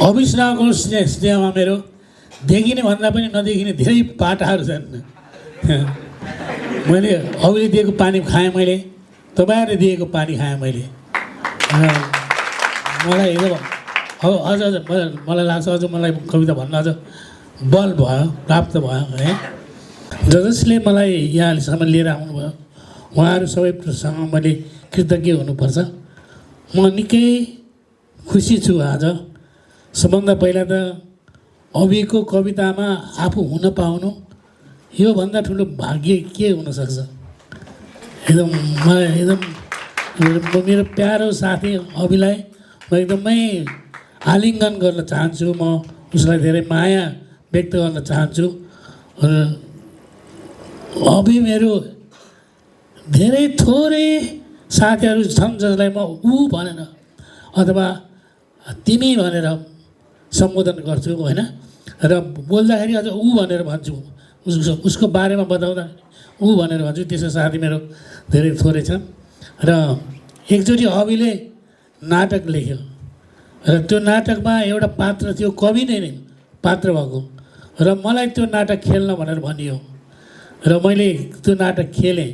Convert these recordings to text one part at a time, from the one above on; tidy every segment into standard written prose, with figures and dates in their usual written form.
अविश्राको स्नेहमा मेरो देखिने भन्दा पनि नदेखिने धेरै पाटाहरू छन्। मैले अरूले दिएको पानी खाएँ, मैले तपाईँहरूले दिएको पानी खाएँ मैले। मलाई एकदम अब अझ मलाई लाग्छ अझ मलाई कविता भन्न अझ बल भयो, प्राप्त भयो है। जसले मलाई यहाँसम्म लिएर आउनुभयो उहाँहरू सबैसँग मैले कृतज्ञ हुनुपर्छ। म निकै खुसी छु आज। सबभन्दा पहिला त अभिको कवितामा आफू हुन पाउनु योभन्दा ठुलो भाग्य के हुनसक्छ। एकदम मलाई एकदम मेरो प्यारो साथी अभिलाई म एकदमै आलिङ्गन गर्न चाहन्छु। म उसलाई धेरै माया व्यक्त गर्न चाहन्छु। अभि मेरो धेरै थोरै साथीहरू छन् जसलाई म ऊ भनेर अथवा तिमी भनेर सम्बोधन गर्छु होइन, र बोल्दाखेरि अझ ऊ भनेर भन्छु। उसको बारेमा बताउँदा ऊ भनेर भन्छु। त्यसो साथी मेरो धेरै थोरै छन्। र एकचोटि अभिले नाटक लेख्यो र त्यो नाटकमा एउटा पात्र थियो, कवि नै पात्र भएको, र मलाई त्यो नाटक खेल्न भनेर भनियो र मैले त्यो नाटक खेलेँ।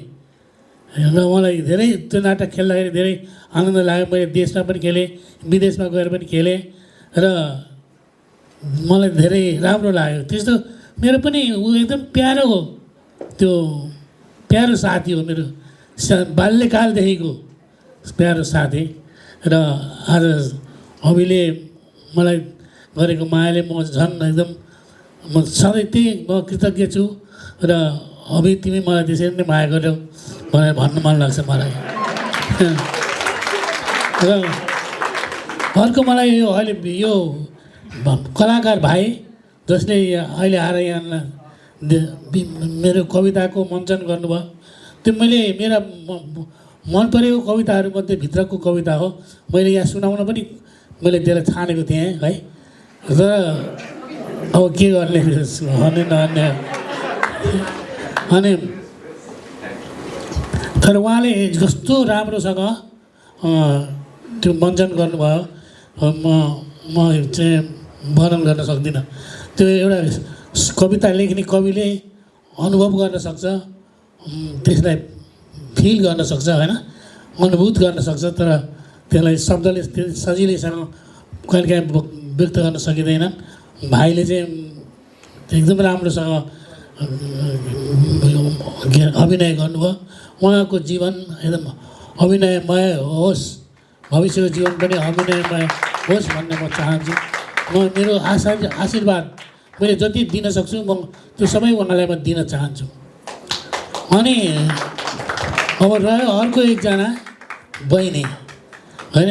र मलाई धेरै त्यो नाटक खेल्दाखेरि धेरै आनन्द लाग्यो। मैले देशमा पनि खेलेँ, विदेशमा गएर पनि खेलेँ र मलाई धेरै राम्रो लाग्यो। त्यस्तो मेरो पनि ऊ एकदम प्यारो हो, त्यो प्यारो साथी हो, मेरो बाल्यकालदेखिको प्यारो साथी। र आज अभिले मलाई गरेको मायाले म झन् एकदम म सधैँ त्यही म कृतज्ञ छु। र अभि तिमी मलाई त्यसरी नै माया गर्यौ भनेर भन्नु मन लाग्छ मलाई। र अर्को मलाई यो अहिले यो कलाकार भाइ जसले अहिले आएर यहाँ मेरो कविताको मञ्चन गर्नुभयो, त्यो मैले मेरा मन परेको कविताहरूमध्ये भित्रको कविता हो। मैले यहाँ सुनाउन पनि मैले त्यसलाई छानेको थिएँ है। र अब के गर्ने भन्ने नभन्ने अनि तर उहाँले जस्तो राम्रोसँग त्यो मञ्चन गर्नुभयो म चाहिँ वर्णन गर्न सक्दिनँ। त्यो एउटा कविता लेख्ने कविले अनुभव गर्न सक्छ, त्यसलाई फिल गर्न सक्छ होइन, अनुभूत गर्न सक्छ। तर त्यसलाई शब्दले सजिलैसँग कहिलेकाहीँ व्यक्त गर्न सकिँदैन। भाइले चाहिँ एकदम राम्रोसँग अभिनय गर्नुभयो। उहाँको जीवन एकदम अभिनयमय होस्, भविष्यको जीवन पनि अभिनयमय होस् भन्ने म चाहन्छु। म मेरो आशीर्वाद मैले जति दिन सक्छु म त्यो सबै उहाँलाई म दिन चाहन्छु। अनि अब रह्यो अर्को एकजना बहिनी होइन,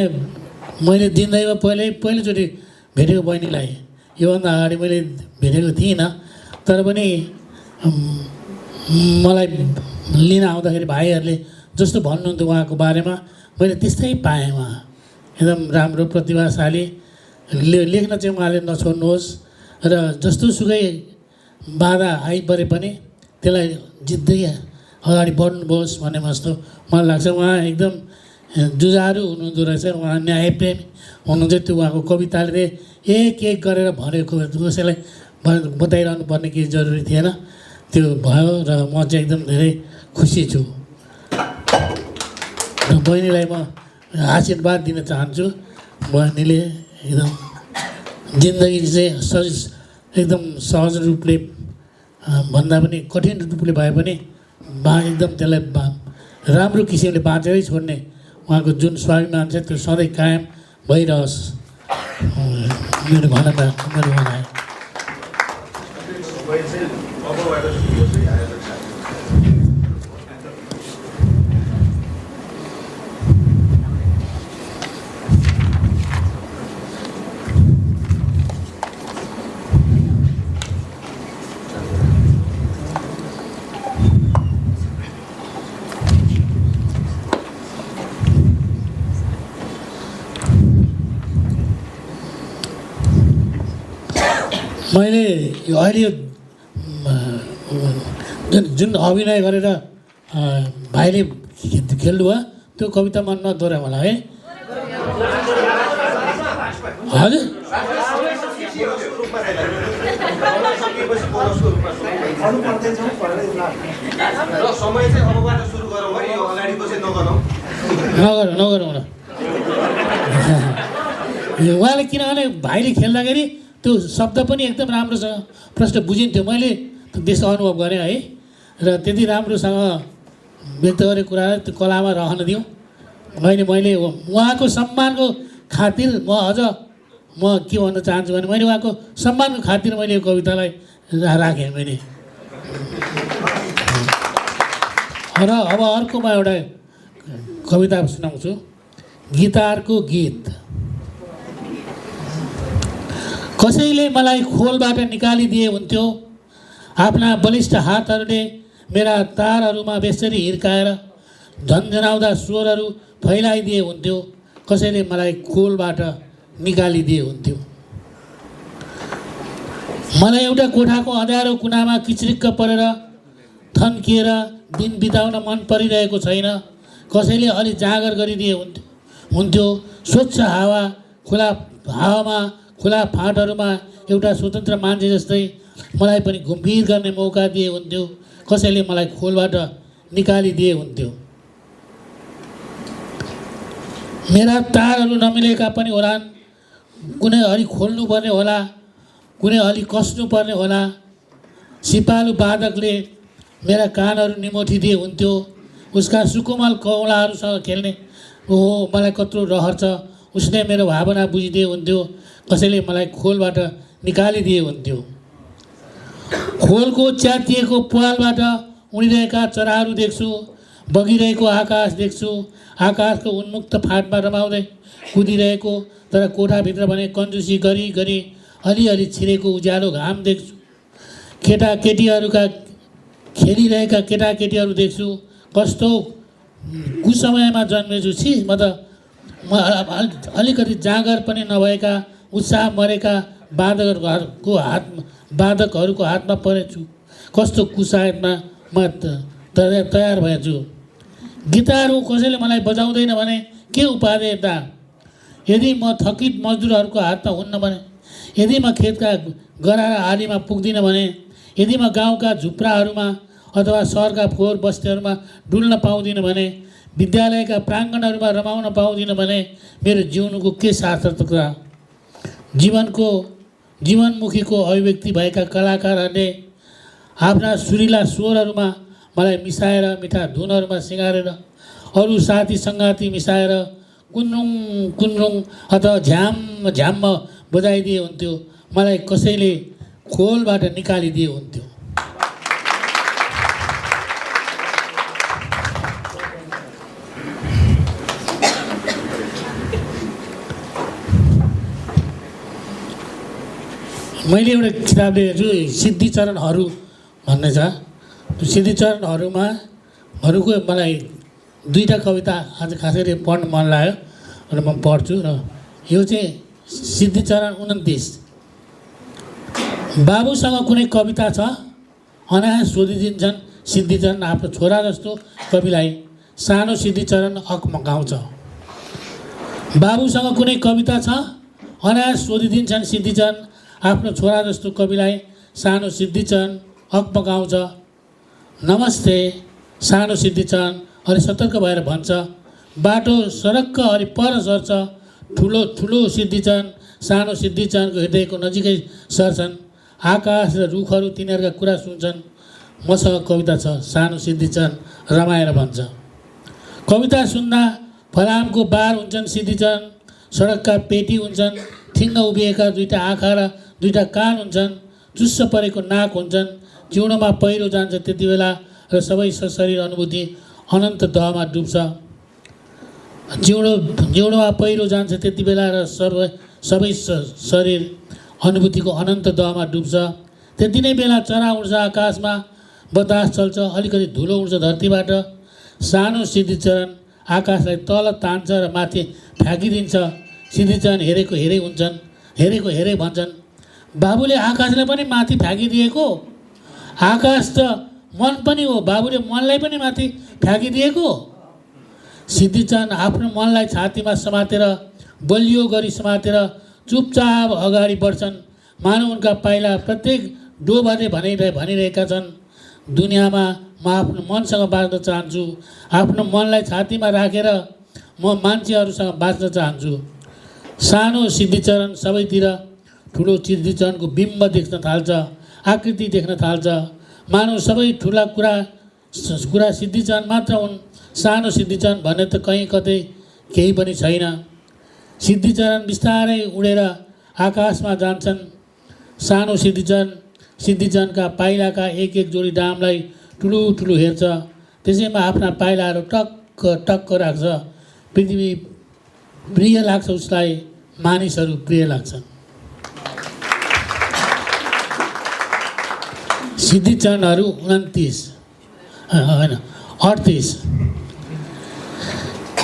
मैले जिन्दगीमा पहिलोचोटि भेटेको बहिनीलाई। योभन्दा अगाडि मैले भेटेको थिइनँ, तर पनि मलाई लिन आउँदाखेरि भाइहरूले जस्तो भन्नुहुन्थ्यो उहाँको बारेमा मैले त्यस्तै पाएँ। उहाँ एकदम राम्रो प्रतिभाशाली। लेख्न चाहिँ उहाँले नछोड्नुहोस् र जस्तो सुकै बाधा आइपरे पनि त्यसलाई जित्दै अगाडि बढ्नुहोस् भन्ने जस्तो मलाई लाग्छ। उहाँ एकदम जुझारु हुनुहुँदो रहेछ। उहाँ न्यायप्रेमी हुनुहुन्छ। त्यो उहाँको कविताले एक एक गरेर भनेको कसैलाई बताइरहनु पर्ने केही जरुरी थिएन, त्यो भयो। र म चाहिँ एकदम धेरै खुसी छु। र बहिनीलाई म आशीर्वाद दिन चाहन्छु। बहिनीले एकदम जिन्दगी चाहिँ एकदम सहज रूपले भन्दा पनि कठिन रूपले भए पनि एकदम त्यसलाई राम्रो किसिमले बाँचेरै छोड्ने उहाँको जुन स्वाभिमान छ त्यो सधैँ कायम भइरहोस् मेरो भनाइ। मैले यो अहिले जुन अभिनय गरेर भाइले खेल्नुभयो त्यो कविता मन नदोहोऱ्याउ होला है। हजुर नगरौँ न उहाँले किनभने भाइले खेल्दाखेरि त्यो शब्द पनि एकदम राम्रोसँग प्रश्न बुझिन्थ्यो। मैले त्यस्तो अनुभव गरेँ है र त्यति राम्रोसँग व्यक्त गरेको कुरालाई त्यो कलामा रहन दिउँ। मैले उहाँको सम्मानको खातिर म के भन्न चाहन्छु भने मैले उहाँको सम्मानको खातिर मैले यो कवितालाई राखेँ मैले। र अब अर्कोमा एउटा कविता सुनाउँछु। गिटारको गीत। कसैले मलाई खोलबाट निकालिदिए हुन्थ्यो, आफ्ना बलिष्ठ हातहरूले मेरा तारहरूमा बेसरी हिर्काएर झन्झनाउँदा स्वरहरू फैलाइदिए हुन्थ्यो। कसैले मलाई खोलबाट निकालिदिए हुन्थ्यो। मलाई एउटा कोठाको अँध्यारो कुनामा किच्रिक्क परेर थन्किएर दिन बिताउन मन परिरहेको छैन। कसैले अलि जाँगर गरिदिए हुन्थ्यो। स्वच्छ हावामा खुला फाँटहरूमा एउटा स्वतन्त्र मान्छे जस्तै मलाई पनि घुमफिर गर्ने मौका दिए हुन्थ्यो। कसैले मलाई खोलबाट निकालिदिए हुन्थ्यो। मेरा तारहरू नमिलेका पनि होलान्, कुनै अलि खोल्नुपर्ने होला, कुनै अलि कस्नुपर्ने होला। सिपालु वादकले मेरा कानहरू निमोठिदिए हुन्थ्यो। उसका सुकोमल कौलाहरूसँग खेल्ने ओहो मलाई कत्रो रहर छ, उसले मेरो भावना बुझिदिए हुन्थ्यो। कसैले मलाई खोलबाट निकालिदिए हुन्थ्यो। खोलको च्यातिएको पालबाट उडिरहेका चराहरू देख्छु, बगिरहेको आकाश देख्छु। आकाशको उन्मुक्त फाँटमा रमाउँदै कुदिरहेको तर कोठाभित्र भने कन्जुसी गरी गरी अलिअलि छिरेको उज्यालो घाम देख्छु। केटाकेटीहरूका खेलिरहेका केटाकेटीहरू देख्छु। कस्तो कुसमयमा जन्मेछु। छि म अलिकति जाँगर पनि नभएका उत्साह मरेका वादकहरूको हातमा परेछु। कस्तो कुसायतमा म तयार भएछु। गिटार कसैले मलाई बजाउँदैन भने के उपादेयता? यदि म थकित मजदुरहरूको हातमा हुन्न भने, यदि म खेतका गरारा आलीमा पुग्दिनँ भने, यदि म गाउँका झुप्राहरूमा अथवा सहरका फोहोर बस्तीहरूमा डुल्न पाउँदिनँ भने, विद्यालयका प्राङ्गणहरूमा रमाउन पाउँदिनँ भने मेरो जीवनको के सार्थकता? जीवनमुखीको अभिव्यक्ति भएका कलाकारहरूले आफ्ना सुरिला स्वरहरूमा मलाई मिसाएर, मिठा धुनहरूमा सिँगारेर, अरू साथी सङ्गाती मिसाएर कुन्रुङ कुन्रुङ अथवा झ्याम्म बजाइदिए हुन्थ्यो। मलाई कसैले खोलबाट निकालिदिए हुन्थ्यो। मैले एउटा किताब लेखेको छु, सिद्धिचरणहरू भन्ने छ। सिद्धिचरणहरूको मलाई दुईवटा कविता आज खास गरी पढ्न मन लाग्यो र म पढ्छु। र यो चाहिँ सिद्धिचरण 29। बाबुसँग कुनै कविता छ? अनायास सोधिदिन्छन् सिद्धिचरण आफ्नो छोरा जस्तो कविलाई। सानो सिद्धिचरण अकमकाउँछ। बाबुसँग कुनै कविता छ? अनायास सोधिदिन्छन् सिद्धिचरण आफ्नो छोरा जस्तो कविलाई। सानो सिद्धिचरण अकमकाउँछ। नमस्ते सानो सिद्धिचरण अलि सतर्क भएर भन्छ। बाटो सरक्क अलि पर सर्छ। ठुलो ठुलो सिद्धिचरण सानो सिद्धिचरणको हृदयको नजिकै सर्छन्। आकाश र रुखहरू तिनीहरूका कुरा सुन्छन्। मसँग कविता छ सानो सिद्धिचरण रमाएर भन्छ। कविता सुन्दा फलामको बार हुन्छन् सिद्धिचरण। सडकका पेटी हुन्छन्। ठिङ्ग उभिएका दुईटा आँखा र दुईटा कान हुन्छन्। चुस्स परेको नाक हुन्छन्। जिउडोमा पहिरो जान्छ त्यति बेला र सबै शरीर अनुभूति अनन्त दहमा डुब्छ। जिउडोमा पहिरो जान्छ त्यति बेला र सबै शरीर अनुभूतिको अनन्त दहमा डुब्छ। त्यति नै बेला चरा उड्छ आकाशमा, बतास चल्छ, अलिकति धुलो उड्छ धरतीबाट। सानो सिद्धिचरण आकाशलाई तल तान्छ र माथि फ्याँकिदिन्छ। सिद्धिचरण हेरेको हेरै हुन्छन्, हेरेको हेरै भन्छन्। बाबुले आकाशलाई पनि माथि फ्याँकिदिएको, आकाश त मन पनि हो, बाबुले मनलाई पनि माथि फ्याँकिदिएको। सिद्धिचरण आफ्नो मनलाई छातीमा समातेर, बलियो गरी समातेर चुपचाप अगाडि बढ्छन्। मानव उनका पाइला प्रत्येक डोबाले भनिरहेका छन्, दुनियाँमा म आफ्नो मनसँग बाँच्न चाहन्छु, आफ्नो मनलाई छातीमा राखेर म मान्छेहरूसँग बाँच्न चाहन्छु। सानो सिद्धिचरण सबैतिर ठुलो सिद्धिचरणको बिम्ब देख्न थाल्छ, आकृति देख्न थाल्छ। मानव सबै ठुला कुरा सिद्धिचरण मात्र हुन्, सानो सिद्धिचरण भन्ने त कहीँ कतै केही पनि छैन। सिद्धिचरण बिस्तारै उडेर आकाशमा जान्छन्। सानो सिद्धिचरणका पाइलाका एक एक जोडी डामलाई ठुलो हेर्छ, त्यसैमा आफ्ना पाइलाहरू टक्क टक्क राख्छ। पृथ्वी प्रिय लाग्छ उसलाई, मानिसहरू प्रिय लाग्छन्। सिद्धिचरणहरू 38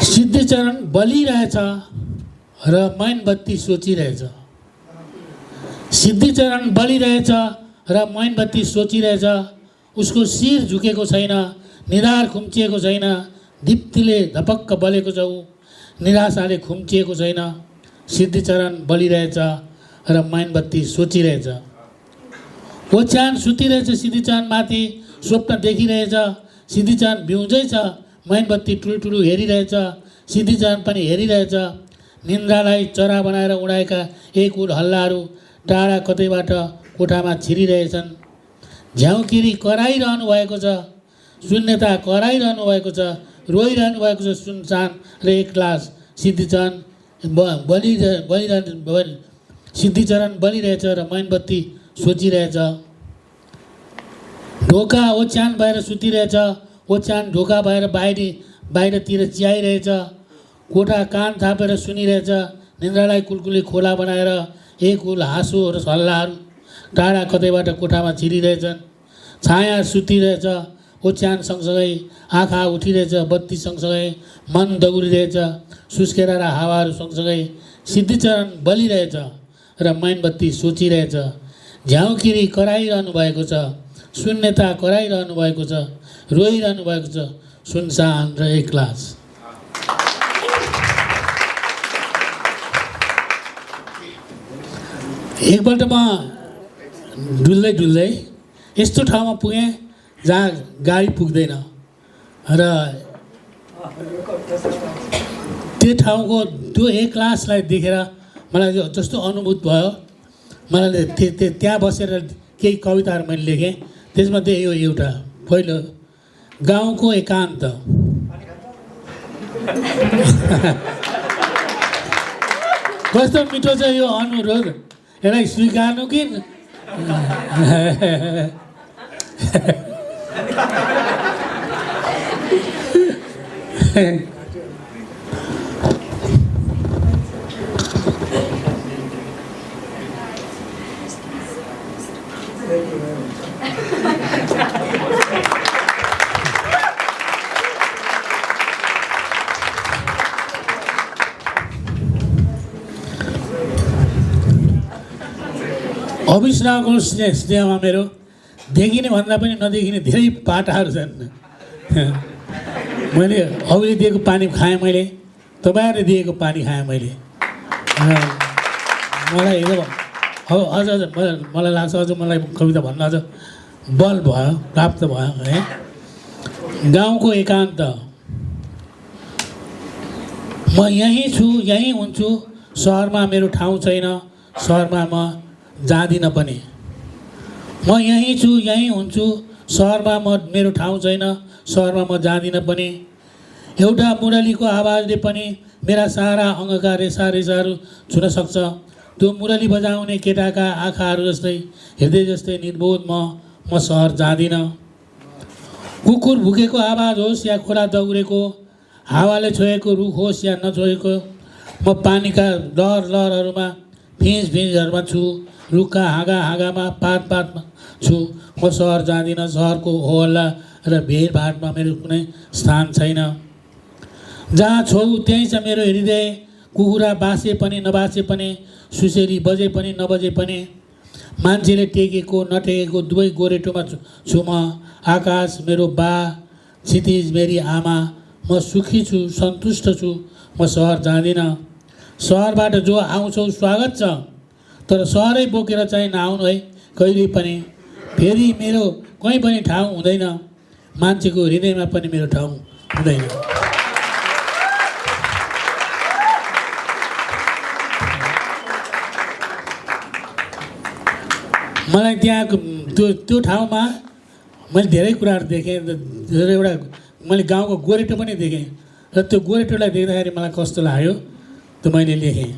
सिद्धिचरण बलिरहेछ र मैनबत्ती सोचिरहेछ। सिद्धिचरण बलिरहेछ र मैनबत्ती सोचिरहेछ। उसको शिर झुकेको छैन, निधार खुम्चिएको छैन, दीप्तिले धपक्क बलेको छ, निराशाले खुम्चिएको छैन। सिद्धिचरण बलिरहेछ र मैनबत्ती सोचिरहेछ। ओछ्यान सुतिरहेछ, सिद्धिचरण माथि स्वप्न देखिरहेछ। सिद्धिचरण बिउजै छ, मैनबत्ती ठुलो हेरिरहेछ। सिद्धिचरण पनि हेरिरहेछ। निन्द्रालाई चरा बनाएर उडाएका एक उल हल्लाहरू टाढा कतैबाट कोठामा छिरिरहेछन्। झ्याउकिरी कराइरहनु भएको छ, शून्यता कराइरहनु भएको छ, रोइरहनु भएको छ सुनसान र एक्लास। सिद्धिचरण बलिरहेछ र मैनबत्ती सोचिरहेछ। ढोका ओछ्यान भएर सुतिरहेछ, ओछ्यान ढोका भएर बाहिरतिर चियाइरहेछ। कोठा कान थापेर सुनिरहेछ। निन्द्रालाई कुलकुली खोला बनाएर एक उल हाँसो र सल्लाहहरू टाढा कतैबाट कोठामा छिरिरहेछन्। छाया सुतिरहेछ, ओछ्यान सँगसँगै आँखा उठिरहेछ, बत्ती सँगसँगै मन दौडिरहेछ, सुस्केरा र हावाहरू सँगसँगै। सिद्धिचरण बलिरहेछ र मैनबत्ती सोचिरहेछ। झ्याउकिरी कराइरहनु भएको छ, शून्यता कराइरहनु भएको छ, रोइरहनु भएको छ, सुनसान र एक्लास। एकपल्ट म डुल्दै यस्तो ठाउँमा पुगेँ जहाँ गाडी पुग्दैन र त्यो ठाउँको त्यो एक्लासलाई देखेर मलाई जस्तो अनुभूत भयो। मलाई त्यहाँ बसेर केही कविताहरू मैले लेखेँ। त्यसमध्ये यो एउटा पहिलो, गाउँको एकान्त। कस्तो मिठो छ यो अनुरोध, यसलाई स्वीकार्नु कि अविश्राको स्नेहमा मेरो देखिने भन्दा पनि नदेखिने धेरै पाटाहरू छन्। मैले अरूले दिएको पानी खाएँ, मैले तपाईँहरूले दिएको पानी खाएँ मैले। मलाई अझ मलाई लाग्छ अझ मलाई कविता भन्न अझ बल भयो, प्राप्त भयो है। गाउँको एकान्त। म यहीँ छु, यहीँ हुन्छु, सहरमा मेरो ठाउँ छैन, सहरमा म जाँदिनँ पनि। म यहीँ छु, यहीँ हुन्छु, सहरमा मेरो ठाउँ छैन, सहरमा म जाँदिनँ पनि। एउटा मुरलीको आवाजले पनि मेरा सारा अङ्गका रेसाहरू छुन सक्छ। त्यो मुरली बजाउने केटाका आँखाहरू जस्तै, हृदय जस्तै निर्बोध म सहर जाँदिनँ। कुकुर भुकेको आवाज होस् या खोला दौडेको, हावाले छोएको रुख होस् या नछोएको, म पानीका लहरहरूमा फिँजहरूमा छु, रुखका हाँगामा पातमा छु। म सहर जाँदिनँ, सहरको होहल्ला र भिडभाडमा मेरो कुनै स्थान छैन। जहाँ छौ त्यहीँ छ मेरो हृदय। कुखुरा बाँचे पनि नबाँचे पनि, सुसेरी बजे पनि नबजे पनि, मान्छेले टेकेको नटेकेको दुवै गोरेटोमा छु म। आकाश मेरो बा, क्षितिज मेरी आमा, म सुखी छु, सन्तुष्ट छु, म सहर जाँदिनँ। सहरबाट जो आउँछौ स्वागत छ, तर सहरै बोकेर चाहिँ नआउनु है कहिले पनि। फेरि मेरो कहीँ पनि ठाउँ हुँदैन, मान्छेको हृदयमा पनि मेरो ठाउँ हुँदैन। मलाई त्यहाँको त्यो ठाउँमा मैले धेरै कुराहरू देखेँ। एउटा मैले गाउँको गोरेटो पनि देखेँ र त्यो गोरेटोलाई देख्दाखेरि मलाई कस्तो लाग्यो त्यो मैले लेखेँ।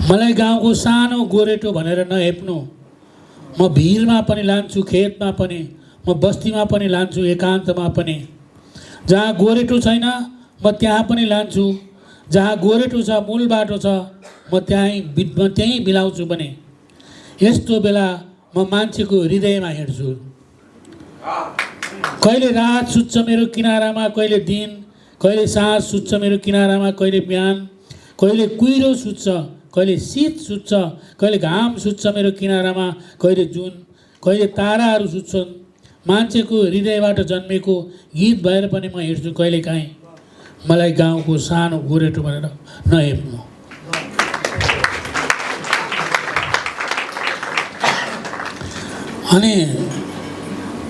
मलाई गाउँको सानो गोरेटो भनेर नहेप्नु। म भिरमा पनि लान्छु, खेतमा पनि, म बस्तीमा पनि लान्छु, एकान्तमा पनि। जहाँ गोरेटो छैन म त्यहाँ पनि लान्छु, जहाँ गोरेटो छ, मूल बाटो छ, म त्यहीँ बिलाउँछु भने। यस्तो बेला म मान्छेको हृदयमा हिँड्छु। कहिले रात सुत्छ मेरो किनारामा, कहिले दिन, कहिले साँझ सुत्छ मेरो किनारामा, कहिले बिहान, कहिले कुहिरो सुत्छ, कहिले शीत सुत्छ, कहिले घाम सुत्छ मेरो किनारामा, कहिले जुन, कहिले ताराहरू सुत्छन्। मान्छेको हृदयबाट जन्मेको गीत भएर पनि म हिँड्छु कहिलेकाहीँ। मलाई गाउँको सानो गोरेटो भनेर नहेप्नु। अनि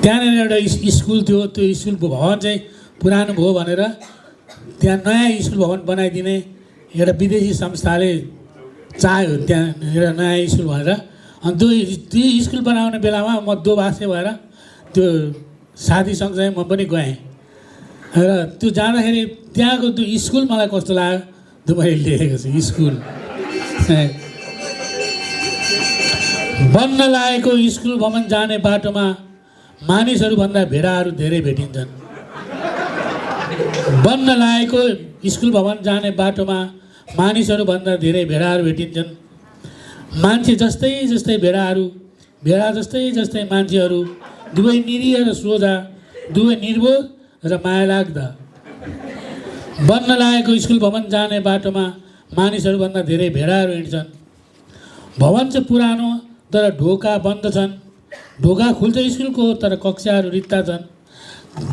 त्यहाँनिर एउटा स्कुल थियो, त्यो स्कुल भवन चाहिँ पुरानो भयो भनेर त्यहाँ नयाँ स्कुल भवन बनाइदिने एउटा विदेशी संस्थाले चाह्यो, त्यहाँनिर नयाँ स्कुल भनेर। अनि त्यो स्कुल बनाउने बेलामा म दोभाषे भएर त्यो साथीसँग चाहिँ म पनि गएँ र त्यो जाँदाखेरि त्यहाँको त्यो स्कुल मलाई कस्तो लाग्यो त्यो मैले लेखेको छु। स्कुल बन्न लागेको स्कुल भवन जाने बाटोमा मानिसहरूभन्दा भेडाहरू धेरै भेटिन्छन्। बन्न लागेको स्कुल भवन जाने बाटोमा मानिसहरूभन्दा धेरै भेडाहरू भेटिन्छन्। मान्छे जस्तै जस्तै भेडाहरू, भेडा जस्तै जस्तै मान्छेहरू, दुवै निरीह र सोझा, दुवै निर्बोध र माया लाग्दा। बन्न लागेको स्कुल भवन जाने बाटोमा मानिसहरूभन्दा धेरै भेडाहरू हिँड्छन्। भवन चाहिँ पुरानो तर ढोका बन्द छन्। ढोका खुल्छ स्कुलको तर कक्षाहरू रित्ता छन्।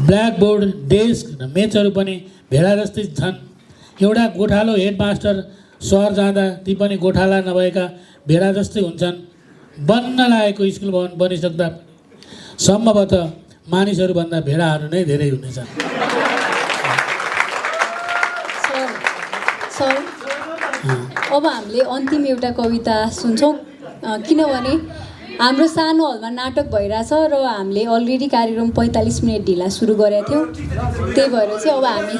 ब्ल्याकबोर्ड, डेस्क र मेचहरू पनि भेडा जस्तै छन्। एउटा गोठालो हेडमास्टर सहर जाँदा ती पनि गोठाला नभएका भेडा जस्तै हुन्छन्। बन्न लागेको स्कुल भवन बनिसक्दा सम्भवतः मानिसहरूभन्दा भेडाहरू नै धेरै हुनेछन्। अब हामीले अन्तिम एउटा कविता सुन्छौँ, किनभने हाम्रो सानो हलमा नाटक भइरहेछ र हामीले अलरेडी कार्यक्रम 45 मिनट ढिला सुरु गरेका थियौँ। त्यही भएर चाहिँ अब हामी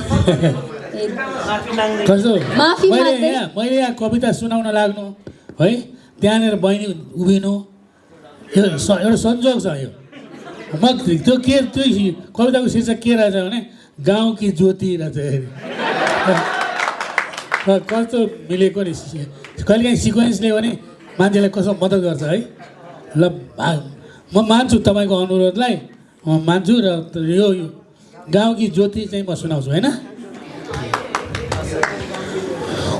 माफी मैले यहाँ कविता सुनाउन लाग्नु है, त्यहाँनिर बहिनी उभिनु, यो एउटा संजोग छ। यो म त्यो के त्यो कविताको शीर्षक के रहेछ भने गाउँकी ज्योति रहेछ। कस्तो मिलेको नि, कहिलेकाहीँ सिक्वेन्सले भने मान्छेलाई कसो मद्दत गर्छ है। ल म मान्छु तपाईँको अनुरोधलाई, म मान्छु र यो गाउँकी ज्योति चाहिँ म सुनाउँछु होइन।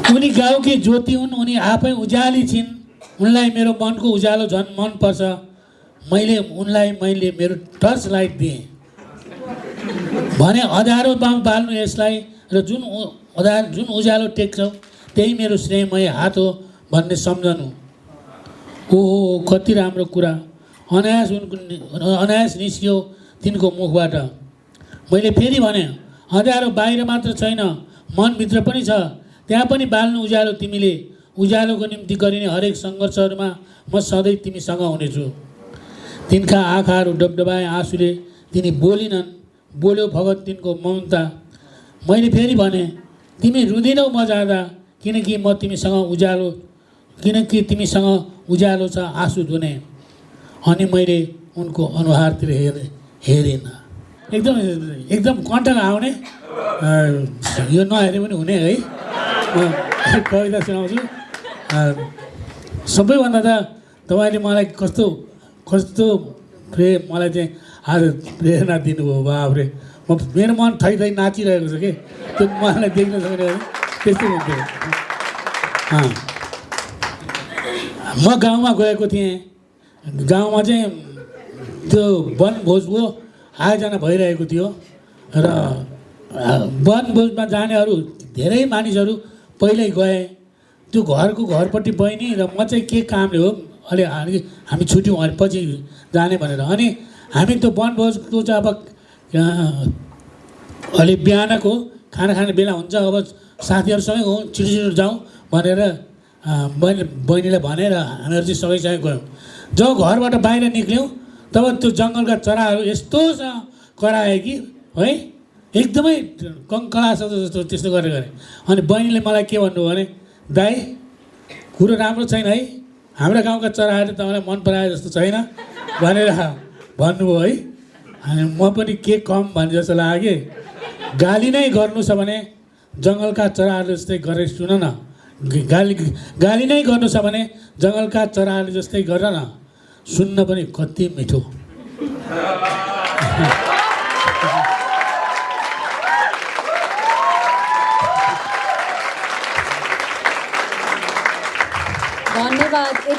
उनी गाउँकी ज्योति हुन्, उनी आफै उज्याली छिन्। उनलाई मेरो मनको उज्यालो झन् मनपर्छ। उनलाई मैले मेरो टर्च लाइट दिएँ भने अँध्यारोमा बाल्नु यसलाई, र जुन उज्यालो टेक्छौ त्यही मेरो श्रेयमय हात हो भन्ने सम्झनु। ओहो कति राम्रो कुरा, अनायास निस्कियो तिनको मुखबाट। मैले फेरि भने अँध्यारो बाहिर मात्र छैन, मनभित्र पनि छ। त्यहाँ पनि बाल्नु उज्यालो तिमीले। उज्यालोको निम्ति गरिने हरेक सङ्घर्षहरूमा म सधैँ तिमीसँग हुनेछु। तिनका आँखाहरू डबडबाए आँसुले, तिनी बोलिनन्। बोल्यो भगत तिनको मौनता। मैले फेरि भने तिमी रुँदिनौ म जाँदा, किनकि तिमीसँग उज्यालो छ आँसु धुने। अनि मैले उनको अनुहारतिर हेरेन। एकदम कन्ठमा आउने, यो नहेरे पनि हुने है। कविता सुनाउँछु। सबैभन्दा त तपाईँले मलाई कस्तो मलाई चाहिँ आज प्रेरणा दिनुभयो। बाबरे, मेरो मन थै नाचिरहेको छ कि त्यो मलाई देख्न सक्ने त्यस्तै हुन्थ्यो। म गाउँमा गएको थिएँ। गाउँमा चाहिँ त्यो वनभोजको आयोजना भइरहेको थियो र वनभोजमा जानेहरू धेरै मानिसहरू पहिल्यै गएँ त्यो घरपट्टि बहिनी र म चाहिँ के कामले हो अलि हामी छुट्यौँ अनि पछि जाने भनेर अनि हामी त्यो वनभोजको चाहिँ अब अलि बिहानको खाना खाने बेला हुन्छ अब साथीहरूसँगै हो छिटो जाउँ भनेर बहिनीलाई भनेर हामीहरू चाहिँ सबैसँग गयौँ जब घरबाट बाहिर निक्ल्यौँ तब त्यो जङ्गलका चराहरू यस्तोसँग कराए कि है एकदमै कङ्कला जस्तो त्यस्तो गरेर गरे अनि बहिनीले मलाई के भन्नुभयो भने दाइ कुरो राम्रो छैन है हाम्रा गाउँका चराहरू तपाईँलाई मन पराए जस्तो छैन भनेर भन्नुभयो है अनि म पनि के कम भने जस्तो लाग्यो गाली नै गर्नु छ भने जङ्गलका चराहरू जस्तै गरेर सुन न गाली नै गर्नु छ भने जङ्गलका चराहरू जस्तै गर न सुन्न पनि कति मिठो धन्यवाद।